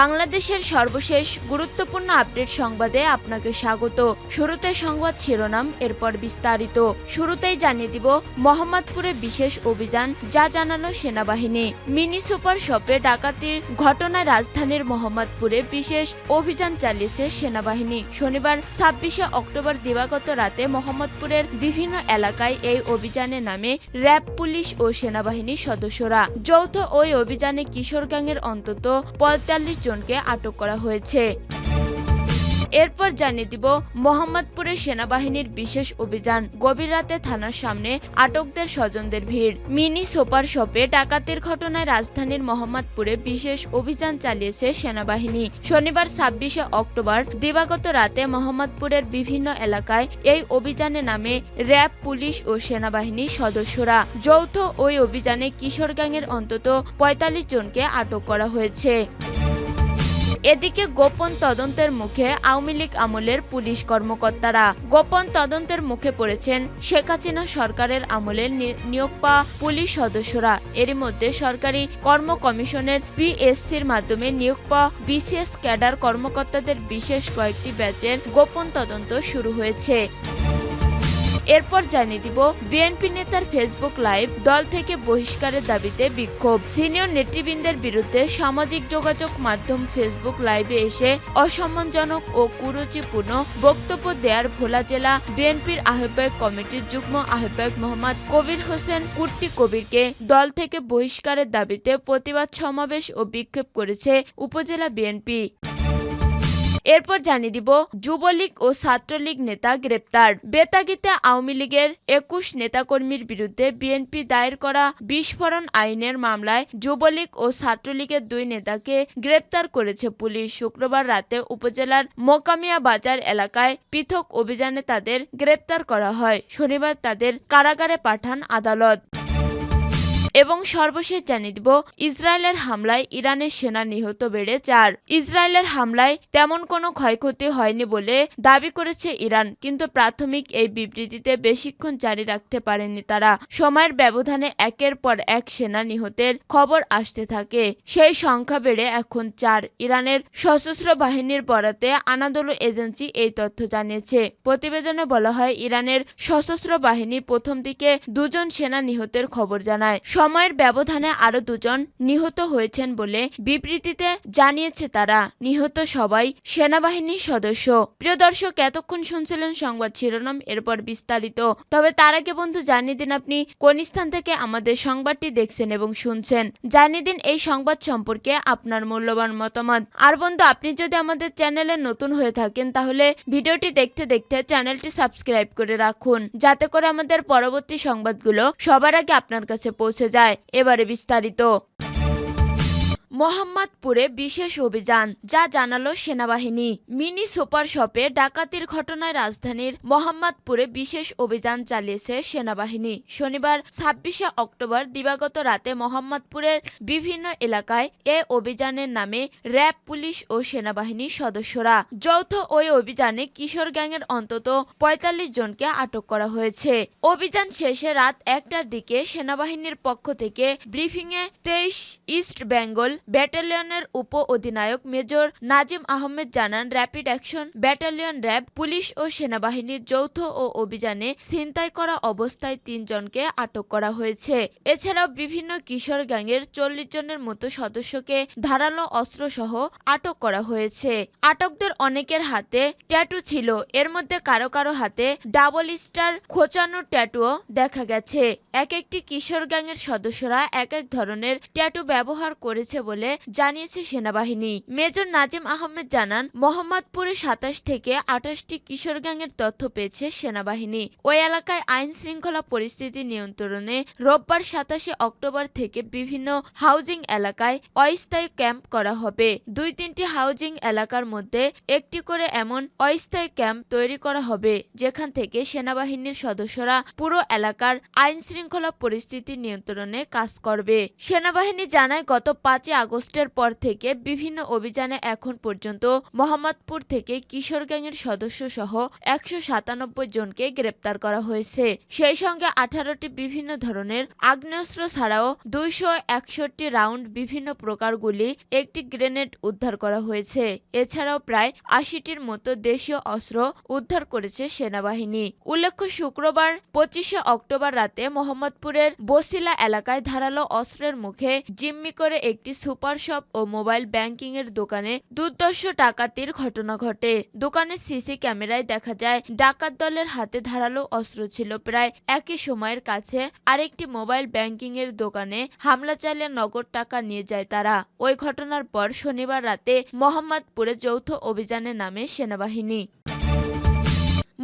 বাংলাদেশের সর্বশেষ গুরুত্বপূর্ণ আপডেট সংবাদে আপনাকে স্বাগত। শুরুতে সংবাদ শিরোনাম, এরপর বিস্তারিত। শুরুতেই জানিয়ে দিব মোহাম্মদপুরে বিশেষ অভিযান, যা জানালো সেনাবাহিনী। মিনি সুপার শপে ডাকাতির ঘটনায় রাজধানীর মোহাম্মদপুরে বিশেষ অভিযান চালিয়েছে সেনাবাহিনী। শনিবার 26 অক্টোবর দিবাগত রাতে মোহাম্মদপুরের বিভিন্ন এলাকায় এই অভিযানে নামে র্যাব, পুলিশ ও সেনাবাহিনীর সদস্যরা। যৌথ ওই অভিযানে কিশোর গ্যাংয়ের অন্তত 45 জনকে আটক করা হয়েছে। এরপর জানিয়ে দিব মোহাম্মদপুরে সেনাবাহিনীর বিশেষ অভিযান, গভীর রাতে থানার সামনে আটকদের স্বজনদের ভিড়। মিনি সুপার শপে ডাকাতির ঘটনায় রাজধানীর মোহাম্মদপুরে বিশেষ অভিযান চালিয়েছে সেনাবাহিনী। শনিবার 26 অক্টোবর দিবাগত রাতে মোহাম্মদপুরের বিভিন্ন এলাকায় এই অভিযানে নামে র্যাব, পুলিশ ও সেনাবাহিনীর সদস্যরা। যৌথ ওই অভিযানে কিশোর গ্যাংয়ের অন্তত 45 জনকে আটক করা হয়েছে। এদিকে গোপন তদন্তের মুখে আওয়ামী লীগ আমলের পুলিশ কর্মকর্তারা। গোপন তদন্তের মুখে পড়েছেন শেখ হাসিনা সরকারের আমলের নিয়োগ পাওয়া পুলিশ সদস্যরা। এরই মধ্যে সরকারি কর্ম কমিশনের পিএসসির মাধ্যমে নিয়োগ পাওয়া বিসিএস ক্যাডার কর্মকর্তাদের বিশেষ কয়েকটি ব্যাচের গোপন তদন্ত শুরু হয়েছে। এরপর জানিয়ে দিব বিএনপি নেতার ফেসবুক লাইভ, দল থেকে বহিষ্কারের দাবিতে বিক্ষোভ। সিনিয়র নেতৃবৃন্দের বিরুদ্ধে সামাজিক যোগাযোগ মাধ্যম ফেসবুক লাইভে এসে অসম্মানজনক ও কুরুচিপূর্ণ বক্তব্য দেওয়ার ভোলা জেলা বিএনপির আহ্বায়ক কমিটির যুগ্ম আহ্বায়ক মোহাম্মদ কবির হোসেন কুট্টি কবিরকে দল থেকে বহিষ্কারের দাবিতে প্রতিবাদ সমাবেশ ও বিক্ষোভ করেছে উপজেলা বিএনপি। এরপর জানিয়ে দিব যুবলীগ ও ছাত্রলীগ নেতা গ্রেপ্তার। বেতাগীতে আওয়ামী লীগের 21 নেতাকর্মীর বিরুদ্ধে বিএনপি দায়ের করা বিস্ফোরণ আইনের মামলায় যুবলীগ ও ছাত্রলীগের 2 নেতাকে গ্রেপ্তার করেছে পুলিশ। শুক্রবার রাতে উপজেলার মোকামিয়া বাজার এলাকায় পৃথক অভিযানে তাদের গ্রেপ্তার করা হয়। শনিবার তাদের কারাগারে পাঠান আদালত। এবং সর্বশেষ জানিয়ে দিব ইসরায়েলের হামলায় ইরানের সেনা নিহত বেড়ে 4। ইসরায়েলের হামলায় তেমন কোনো ক্ষয়ক্ষতি হয়নি বলে দাবি করেছে ইরান, কিন্তু প্রাথমিক এই বিবৃতিতে বেশিক্ষণ জারি রাখতে পারেনি তারা। সময়ের ব্যবধানে একের পর এক সেনা নিহতের খবর আসতে থাকে, সেই সংখ্যা বেড়ে এখন 4। ইরানের সশস্ত্র বাহিনীর বরাতে আনাদোলু এজেন্সি এই তথ্য জানিয়েছে। প্রতিবেদনে বলা হয়, ইরানের সশস্ত্র বাহিনী প্রথম দিকে 2 জন সেনা নিহতের খবর জানায়। সময়ের ব্যবধানে আরো 2 জন নিহত হয়েছেন বলে বিবৃতিতে জানিয়েছে তারা। নিহত সবাই সেনাবাহিনীর সদস্য। প্রিয় দর্শক, এতক্ষণ শুনছিলেন সংবাদ শিরোনাম, এরপর বিস্তারিত। তবে তার আগে বন্ধু জানিয়ে দিন আপনি কোন স্থান থেকে আমাদের সংবাদটি দেখছেন এবং শুনছেন। জানিয়ে দিন এই সংবাদ সম্পর্কে আপনার মূল্যবান মতামত। আর বন্ধু, আপনি যদি আমাদের চ্যানেলে নতুন হয়ে থাকেন তাহলে ভিডিওটি দেখতে দেখতে চ্যানেলটি সাবস্ক্রাইব করে রাখুন, যাতে করে আমাদের পরবর্তী সংবাদগুলো সবার আগে আপনার কাছে পৌঁছে যায়। এবারে বিস্তারিত। মোহাম্মদপুরে বিশেষ অভিযান, যা জানালো সেনাবাহিনী। মিনি সুপার শপে ডাকাতির ঘটনায় রাজধানীর মোহাম্মদপুরে বিশেষ অভিযান চালিয়েছে সেনাবাহিনী। শনিবার 26 অক্টোবর দিবাগত রাতে মোহাম্মদপুরের বিভিন্ন এলাকায় এ অভিযানের নামে র্যাব, পুলিশ ও সেনাবাহিনীর সদস্যরা। যৌথ ওই অভিযানে কিশোর গ্যাংয়ের অন্তত 45 জনকে আটক করা হয়েছে। অভিযান শেষে রাত 1টার দিকে সেনাবাহিনীর পক্ষ থেকে ব্রিফিংয়ে 23 ইস্ট বেঙ্গল ব্যাটালিয়নের উপ অধিনায়ক মেজর নাজিম আহমেদ জানান, rapid action battalion RAB, police ও সেনাবাহিনীর যৌথ ও অভিযানে ছিনতাই করা অবস্থায় 3 জনকে আটক করা হয়েছে। এছাড়াও বিভিন্ন কিশোর গ্যাংয়ের 40 জনের মতো সদস্যকে ধারালো অস্ত্রসহ আটক করা হয়েছে। আটকদের অনেকের হাতে ট্যাটু ছিল, এর মধ্যে কারো কারো হাতে ডাবল স্টার খোঁচানো ট্যাটুও দেখা গেছে। এক একটি কিশোর গ্যাংয়ের সদস্যরা এক এক ধরনের ট্যাটু ব্যবহার করেছে বলে জানিয়েছে সেনাবাহিনী। মেজর নাজিম আহমেদ জানান, মোহাম্মদপুরে 27 থেকে 28টি কিশোর গ্যাংয়ের তথ্য পেয়েছে সেনাবাহিনী। ওই এলাকায় আইন শৃঙ্খলা পরিস্থিতি নিয়ন্ত্রণে রোববার 27 অক্টোবর থেকে বিভিন্ন হাউজিং এলাকায় অস্থায়ী ক্যাম্প করা হবে। 2-3টি হাউজিং এলাকার মধ্যে একটি করে এমন অস্থায়ী ক্যাম্প তৈরি করা হবে, যেখান থেকে সেনাবাহিনীর সদস্যরা পুরো এলাকার আইন শৃঙ্খলা পরিস্থিতি নিয়ন্ত্রণে কাজ করবে। সেনাবাহিনী জানায়, গত 5 আগস্টের পর থেকে বিভিন্ন অভিযানে এখন পর্যন্ত মোহাম্মদপুর থেকে কিশোর গ্যাংয়ের সদস্য সহ 197 জনকে গ্রেপ্তার করা হয়েছে। সেই সঙ্গে 18টি বিভিন্ন ধরনের আগ্নেয়াস্ত্র ছাড়াও 261 রাউন্ড বিভিন্ন প্রকার গুলি, একটি গ্রেনেড উদ্ধার করা হয়েছে। এছাড়াও প্রায় 80টির মতো দেশীয় অস্ত্র উদ্ধার করেছে সেনাবাহিনী। উল্লেখ্য, শুক্রবার 25শে অক্টোবর রাতে মোহাম্মদপুরের বসিলা এলাকায় ধারালো অস্ত্রের মুখে জিম্মি করে একটি সুপার শপ ও মোবাইল ব্যাংকিং এর দোকানে দুর্ধর্ষ ডাকাতির ঘটনা ঘটে। দোকানের সিসি ক্যামেরায় দেখা যায় ডাকাত দলের হাতে ধারালো অস্ত্র ছিল। প্রায় একই সময়ের কাছে আরেকটি মোবাইল ব্যাংকিং এর দোকানে হামলা চালিয়ে নগদ টাকা নিয়ে যায় তারা। ওই ঘটনার পর শনিবার রাতে মোহাম্মদপুরে যৌথ অভিযানে নামে সেনাবাহিনী।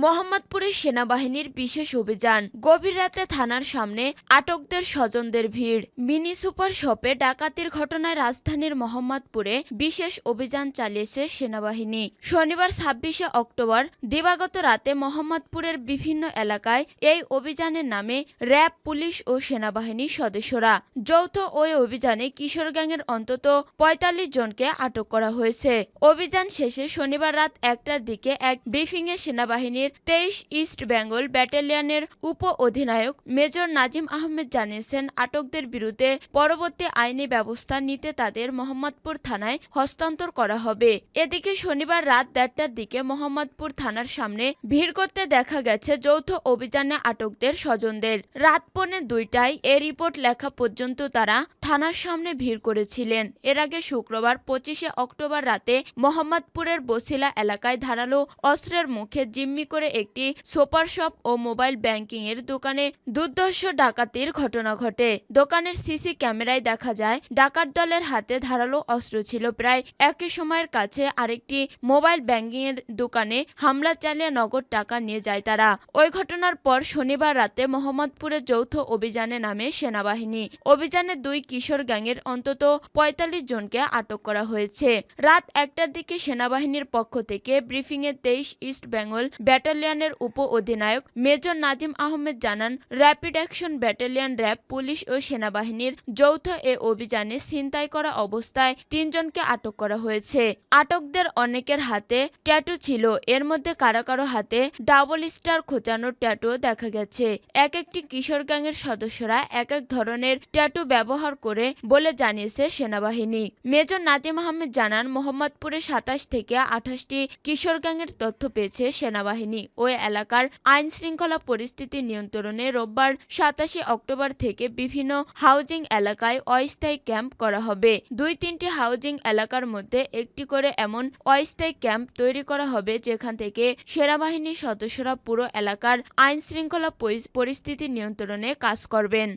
মোহাম্মদপুরে সেনাবাহিনীর বিশেষ অভিযান। গভীর রাতে থানার সামনে আটকদের স্বজনদের ভিড়। মিনি সুপার শপে ডাকাতির ঘটনায় রাজধানীর মোহাম্মদপুরে বিশেষ অভিযান চালিয়েছে সেনাবাহিনী। শনিবার 26শে অক্টোবর দিবাগত রাতে মোহাম্মদপুরের বিভিন্ন এলাকায় এই অভিযানের নামে র্যাব, পুলিশ ও সেনাবাহিনীর সদস্যরা। যৌথ ওই অভিযানে কিশোর গ্যাংয়ের অন্তত 45 জনকে আটক করা হয়েছে। অভিযান শেষে শনিবার রাত 1টার দিকে এক ব্রিফিংয়ে সেনাবাহিনীর 23 ইস্ট বেঙ্গল ব্যাটালিয়নের উপ অধিনায়ক মেজর নাজিম আহমেদ জানিয়েছেন, আটকদের বিরুদ্ধে পরবর্তী আইনি ব্যবস্থা নিতে তাদের মোহাম্মদপুর থানায় হস্তান্তর করা হবে। এদিকে শনিবার রাত 1টার দিকে মোহাম্মদপুর থানার সামনে ভিড় করতে দেখা গেছে যৌথ অভিযানে আটকদের স্বজনদের। রাত 1:45টায় এ রিপোর্ট লেখা পর্যন্ত তারা থানার সামনে ভিড় করেছিলেন। এর আগে শুক্রবার 25শে অক্টোবর রাতে মোহাম্মদপুরের বসিলা এলাকায় ধারালো অস্ত্রের মুখে জিম্মি করে একটি সুপার শপ ও মোবাইল ব্যাংকিং এর দোকানে দুর্ধর্ষ ডাকাতির ঘটনা ঘটে। দোকানের সিসি ক্যামেরায় দেখা যায় ডাকাত দলের হাতে ধারালো অস্ত্র ছিল। প্রায় একই সময়ের কাছে আরেকটি মোবাইল ব্যাংকিং এর দোকানে হামলা চালিয়ে নগদ টাকা নিয়ে যায় তারা। ওই ঘটনার পর শনিবার রাতে মোহাম্মদপুরে যৌথ অভিযানে নামে সেনাবাহিনী। অভিযানে 2 কিশোর গ্যাংয়ের অন্তত 45 জনকে আটক করা হয়েছে। রাত 1টার দিকে সেনাবাহিনীর পক্ষ থেকে ব্রিফিংয়ে 23 ইস্ট বেঙ্গল ব্যাটালিয়নের উপ অধিনায়ক মেজর নাজিম আহমেদ জানান, rapid action battalion, RAB, police ও সেনাবাহিনীর যৌথ এ অভিযানে ছিনতাই করা অবস্থায় 3 জনকে আটক করা হয়েছে। আটকদের অনেকের হাতে ট্যাটু ছিল। এর মধ্যে কারো কারো হাতে ডাবল স্টার খোঁচানো ট্যাটু দেখা গেছে। একটি কিশোর গ্যাংয়ের সদস্যরা এক ধরনের ট্যাটু ব্যবহার করে বলে জানিয়েছে সেনাবাহিনী। মেজর নাজিম আহমেদ জানান, মোহাম্মদপুরে 27 থেকে 28টি কিশোর গ্যাংয়ের তথ্য পেয়েছে সেনাবাহিনী। ওই এলাকার আইন শৃঙ্খলা পরিস্থিতি নিয়ন্ত্রণে রোববার 27 অক্টোবর থেকে বিভিন্ন হাউজিং এলাকায় অস্থায়ী ক্যাম্প করা হবে। 2-3টি হাউজিং এলাকার মধ্যে একটি করে এমন অস্থায়ী ক্যাম্প তৈরি করা হবে যেখান থেকে সেনাবাহিনীর সদস্যরা পুরো এলাকার আইন শৃঙ্খলা পরিস্থিতি নিয়ন্ত্রণে কাজ করবেন।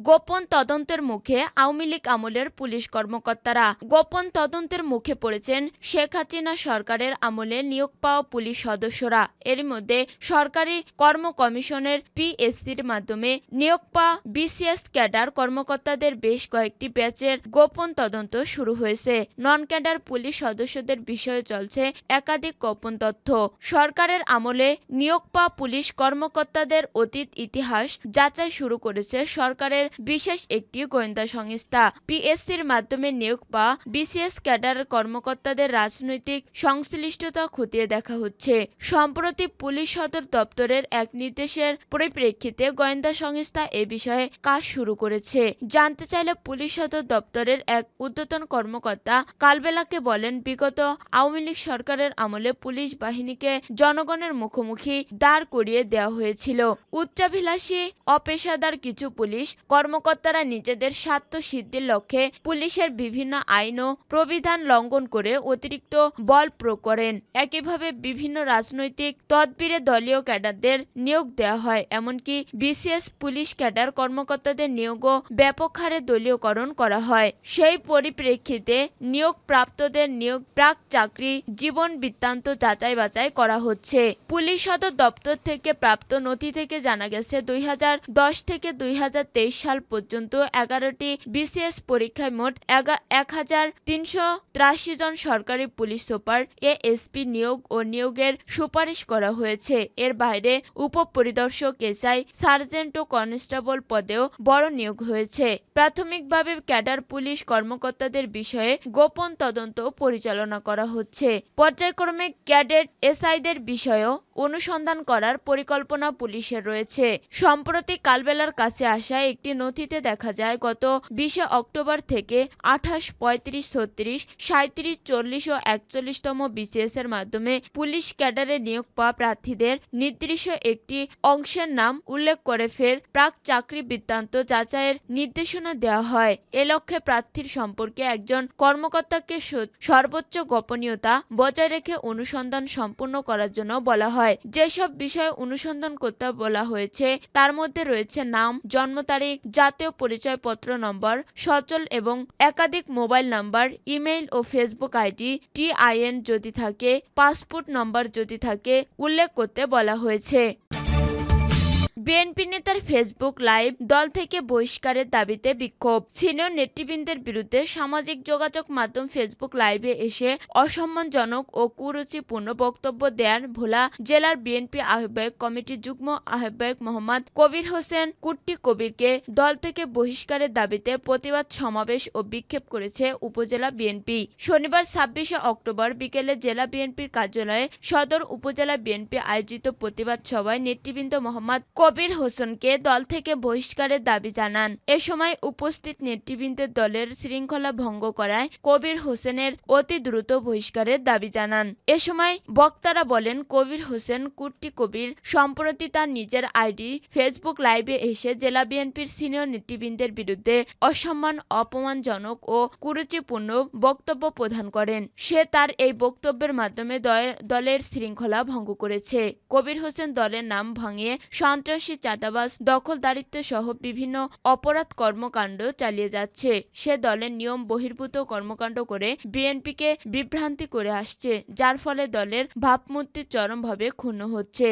গোপন তদন্তের মুখে আওয়ামী লীগ আমলের পুলিশ কর্মকর্তারা। গোপন তদন্তের মুখে পড়েছেন শেখ হাসিনা সরকারের আমলে নিয়োগ পাওয়া পুলিশ সদস্যরা। এর মধ্যে সরকারি কর্ম কমিশনের পিএসসির মাধ্যমে নিয়োগ পাওয়া বিসিএস ক্যাডার কর্মকর্তাদের বেশ কয়েকটি ব্যাচের গোপন তদন্ত শুরু হয়েছে। নন ক্যাডার পুলিশ সদস্যদের বিষয়ে চলছে একাধিক গোপন তথ্য। সরকারের আমলে নিয়োগ পাওয়া পুলিশ কর্মকর্তাদের অতীত ইতিহাস যাচাই শুরু করেছে সরকারের বিশেষ একটি গোয়েন্দা সংস্থা। পিএসসির মাধ্যমে নিয়োগ পাওয়া বিসিএস ক্যাডার কর্মকর্তাদের রাজনৈতিক সংশ্লিষ্টতা খতিয়ে দেখা হচ্ছে। সম্প্রতি পুলিশ সদর দপ্তরের এক নির্দেশের পরিপ্রেক্ষিতে গোয়েন্দা সংস্থা এ বিষয়ে কাজ শুরু করেছে। জানতে চাইলে পুলিশ সদর দপ্তরের এক ঊর্ধ্বতন কর্মকর্তা কালবেলাকে বলেন, বিগত আওয়ামী লীগ সরকারের আমলে পুলিশ বাহিনীকে জনগণের মুখোমুখি দাঁড় করিয়ে দেওয়া হয়েছিল। উচ্চাভিলাষী অপেশাদার কিছু পুলিশ কর্মকর্তারা নিজেদের স্বার্থ সিদ্ধির লক্ষ্যে পুলিশের বিভিন্ন আইন ও প্রবিধান লঙ্ঘন করে অতিরিক্ত বল প্রয়োগ করেন। একইভাবে বিভিন্ন রাজনৈতিক তদবিরে দলীয় ক্যাডারদের নিয়োগ দেওয়া হয়। এমনকি বিসিএস পুলিশ ক্যাডার কর্মকর্তাদের নিয়োগও ব্যাপক হারে দলীয়করণ করা হয়। সেই পরিপ্রেক্ষিতে নিয়োগ প্রাপ্তদের নিয়োগ, প্রাক চাকরি, জীবন বৃত্তান্ত যাচাই বাছাই করা হচ্ছে। পুলিশ সদর দপ্তর থেকে প্রাপ্ত নথি থেকে জানা গেছে 2010 থেকে 2023 সাল পর্যন্ত 11টি বিসিএস পরীক্ষায় মোট 1383 জন সরকারি পুলিশ সুপার এএসপি নিয়োগ ও নিয়োগের সুপারিশ করা হয়েছে। এর বাইরে উপপরিদর্শক, এসআই, সার্জেন্ট ও কনস্টেবল পদেও বড় নিয়োগ হয়েছে। প্রাথমিকভাবে ক্যাডার পুলিশ কর্মকর্তাদের বিষয়ে গোপন তদন্ত পরিচালনা করা হচ্ছে। পর্যায়ক্রমে ক্যাডেট এসআইদের বিষয়েও অনুসন্ধান করার পরিকল্পনা পুলিশের রয়েছে। সম্প্রতি কালবেলার কাছে আসা একটি নথিতে দেখা যায় গত 20 অক্টোবর থেকে 28, 35, 36, 37, 40 ও 41তম বিসিএস এর মাধ্যমে পুলিশ ক্যাডারে নিয়োগ পাওয়া প্রার্থীদের নির্দিষ্ট একটি অংশের নাম উল্লেখ করে ফের প্রাক চাকরি বৃত্তান্ত যাচাইয়ের নির্দেশনা দেওয়া হয়। এ লক্ষ্যে প্রার্থীর সম্পর্কে একজন কর্মকর্তাকে সর্বোচ্চ গোপনীয়তা বজায় রেখে অনুসন্ধান সম্পূর্ণ করার জন্য বলা হয়। যেসব বিষয়ে অনুসন্ধান করতে বলা হয়েছে তার মধ্যে রয়েছে নাম, জন্ম তারিখ, জাতীয় পরিচয়পত্র নম্বর, সচল এবং একাধিক মোবাইল নাম্বার, ইমেইল ও ফেসবুক আইডি, টিআইএন যদি থাকে, পাসপোর্ট নম্বর যদি থাকে উল্লেখ করতে বলা হয়েছে। বিএনপি নেতার ফেসবুক লাইভ, দল থেকে বহিষ্কারের দাবিতে বিক্ষোভ। সিনিয়র নেতৃবৃন্দের বিরুদ্ধে সামাজিক যোগাযোগ মাধ্যম ফেসবুক লাইভে এসে অসম্মানজনক ও কুরুচিপূর্ণ বক্তব্য দেয়ার ভোলা জেলার বিএনপি আহ্বায়ক কমিটির যুগ্ম আহ্বায়ক মোহাম্মদ কবির হোসেন কুট্টি কবিরকে দল থেকে বহিষ্কারের দাবিতে প্রতিবাদ সমাবেশ ও বিক্ষোভ করেছে উপজেলা বিএনপি। শনিবার 26 অক্টোবর বিকেলে জেলা বিএনপির কার্যালয়ে সদর উপজেলা বিএনপি আয়োজিত প্রতিবাদ সভায় নেতৃবৃন্দ মোহাম্মদ কবির হোসেনকে দল থেকে বহিষ্কারের দাবি জানান। এ সময় উপস্থিত নেতৃবৃন্দের দলের শৃঙ্খলা ভঙ্গ করায় কবির হোসেনের অতি দ্রুত বহিষ্কারের দাবি জানান। এ সময় বক্তারা বলেন, কবির হোসেন কুট্টি কবির সম্প্রতি তার নিজের আইডি ফেসবুক লাইভে এসে জেলা বিএনপির সিনিয়র নেতৃবৃন্দের বিরুদ্ধে অসম্মান, অপমানজনক ও কুরুচিপূর্ণ বক্তব্য প্রদান করেন। সে তার এই বক্তব্যের মাধ্যমে দলের শৃঙ্খলা ভঙ্গ করেছে। কবির হোসেন দলের নাম ভাঙিয়ে সন্ত্রাসী, চাঁদাবাজ, দখলদারিত্ব সহ বিভিন্ন অপরাধ কর্মকাণ্ড চালিয়ে যাচ্ছে। সে দলের নিয়ম বহির্ভূত কর্মকাণ্ড করে বিএনপিকে বিভ্রান্তি করে আসছে, যার ফলে দলের ভাবমূর্তি চরমভাবে ক্ষুণ্ণ হচ্ছে।